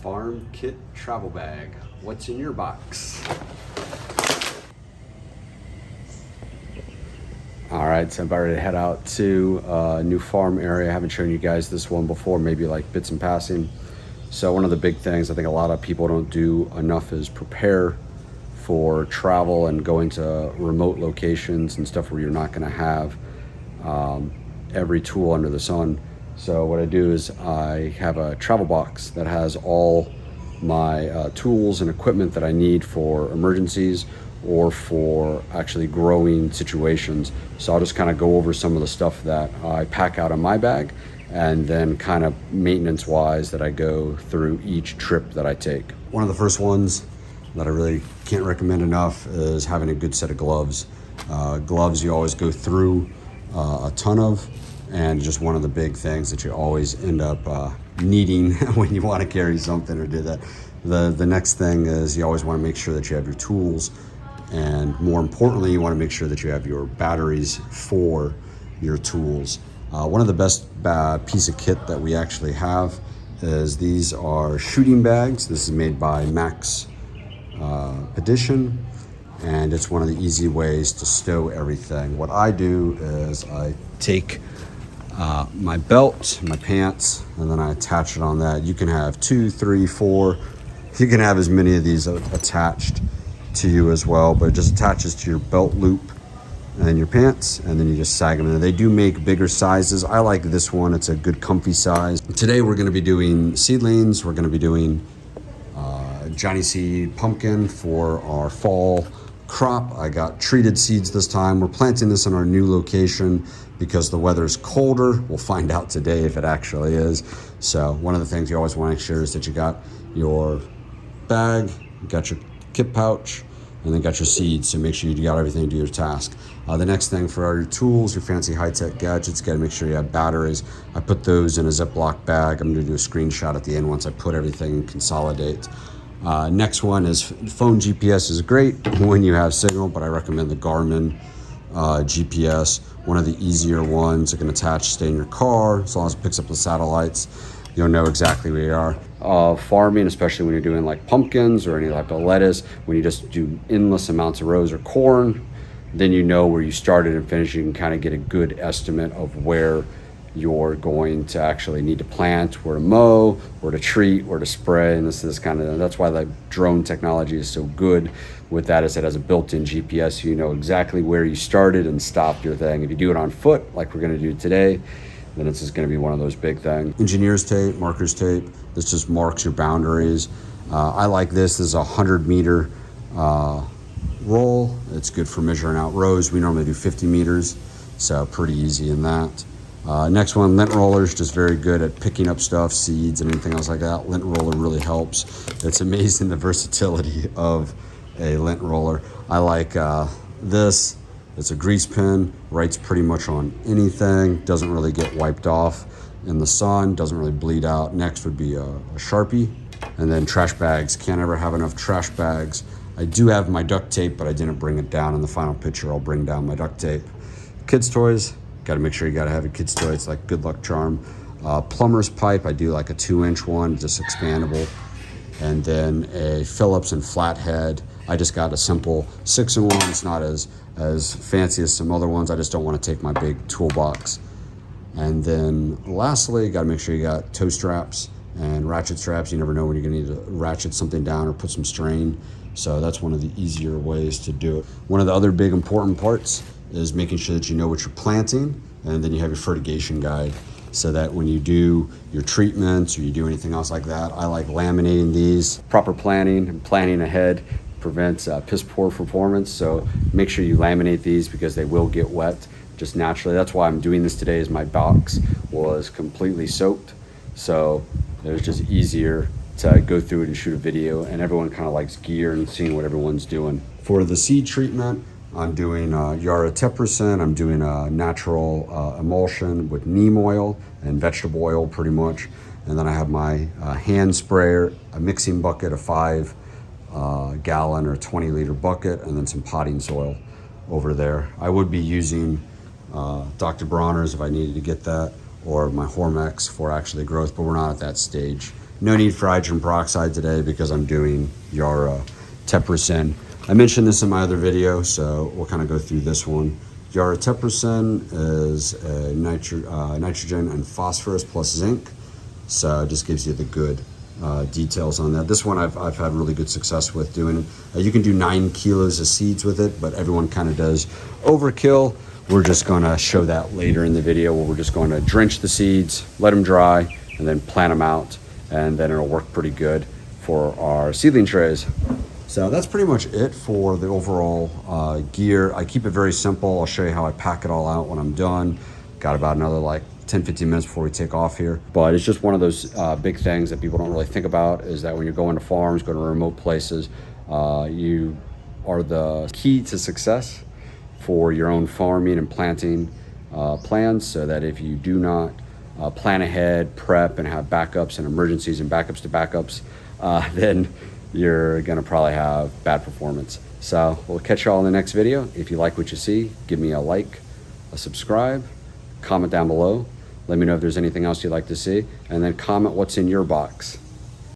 farm kit travel bag. What's in your box? All right, so I'm about ready to head out to a new farm area. I haven't shown you guys this one before, maybe like bits in passing. So one of the big things I think a lot of people don't do enough is prepare for travel and going to remote locations and stuff where you're not gonna have every tool under the sun. So what I do is I have a travel box that has all my tools and equipment that I need for emergencies or for actually growing situations. So I'll just kind of go over some of the stuff that I pack out in my bag, and then kind of maintenance wise that I go through each trip that I take. One of the first ones that I really can't recommend enough is having a good set of gloves. Gloves you always go through a ton of, and just one of the big things that you always end up needing when you want to carry something or do that. The next thing is you always want to make sure that you have your tools, and more importantly, you want to make sure that you have your batteries for your tools. One of the best piece of kit that we actually have is these are shooting bags. This is made by Max Petition, and it's one of the easy ways to stow everything. What I do is I take my belt, my pants, and then I attach it on that. You can have 2, 3, 4. You can have as many of these attached to you as well, but it just attaches to your belt loop and then your pants, and then you just sag them in. They do make bigger sizes. I like this one. It's a good comfy size. Today we're going to be doing seedlings. We're going to be doing Johnny seed pumpkin for our fall crop. I got treated seeds this time. We're planting this in our new location because the weather's colder. We'll find out today if it actually is. So one of the things you always want to make sure is that you got your bag, you got your kit pouch, and then got your seeds. So make sure you got everything to do your task. The next thing for all your tools, your fancy high-tech gadgets, got to make sure you have batteries. I put those in a Ziploc bag. I'm going to do a screenshot at the end once I put everything and consolidate. Next one is phone GPS is great when you have signal, but I recommend the Garmin GPS, one of the easier ones. It can attach, stay in your car, as long as it picks up the satellites. You'll know exactly where you are. Farming, especially when you're doing like pumpkins or any type of lettuce, when you just do endless amounts of rows or corn, then you know where you started and finished. You can kind of get a good estimate of where you're going to actually need to plant, where to mow, where to treat, where to spray. And this is kind of, that's why the drone technology is so good with that, is it has a built-in GPS, so you know exactly where you started and stopped your thing. If you do it on foot, like we're gonna do today, then it's just gonna be one of those big things. Engineer's tape, marker's tape, this just marks your boundaries. I like this. This is a 100-meter roll. It's good for measuring out rows. We normally do 50 meters, so pretty easy in that. Next one, lint rollers, just very good at picking up stuff, seeds and anything else like that. Lint roller really helps. It's amazing the versatility of a lint roller. I like this. It's a grease pen, writes pretty much on anything, doesn't really get wiped off in the sun, doesn't really bleed out. Next would be a Sharpie. And then trash bags, can't ever have enough trash bags. I do have my duct tape, but I didn't bring it down. In the final picture, I'll bring down my duct tape. Kids' toys, got to make sure you got to have a kid's toy. It's like good luck charm. Plumber's pipe, I do like a 2-inch one, just expandable. And then a Phillips and flathead. I just got a simple 6-in-1. It's not as fancy as some other ones. I just don't want to take my big toolbox. And then lastly, got to make sure you got toe straps and ratchet straps. You never know when you're going to need to ratchet something down or put some strain. So that's one of the easier ways to do it. One of the other big important parts is making sure that you know what you're planting, and then you have your fertigation guide, so that when you do your treatments or you do anything else like that, I like laminating these. Proper planning and planning ahead prevents piss poor performance, so make sure you laminate these because they will get wet just naturally. That's why I'm doing this today, is my box was completely soaked, so it was just easier to go through it and shoot a video, and everyone kind of likes gear and seeing what everyone's doing. For the seed treatment, I'm doing Yara Tepercent. I'm doing a natural emulsion with neem oil and vegetable oil pretty much. And then I have my hand sprayer, a mixing bucket, a 5-gallon or 20-liter bucket, and then some potting soil over there. I would be using Dr. Bronner's if I needed to get that, or my Hormex for actually growth, but we're not at that stage No need for hydrogen peroxide today because I'm doing Yara 10%. I mentioned this in my other video, so we'll kind of go through this one. Yara 10% is a nitrogen and phosphorus plus zinc, so it just gives you the good details on that. This one I've had really good success with doing it. You can do 9 kilos of seeds with it, but everyone kind of does overkill. We're just going to show that later in the video, where we're just going to drench the seeds, let them dry, and then plant them out, and then it'll work pretty good for our seedling trays. So that's pretty much it for the overall gear. I keep it very simple. I'll show you how I pack it all out when I'm done. Got about another like 10-15 minutes before we take off here. But it's just one of those big things that people don't really think about, is that when you're going to farms, going to remote places, you are the key to success for your own farming and planting plans, so that if you do not plan ahead, prep, and have backups and emergencies and backups to backups, then you're gonna probably have bad performance. So we'll catch y'all in the next video. If you like what you see, give me a like, a subscribe, comment down below. Let me know if there's anything else you'd like to see, and then comment what's in your box.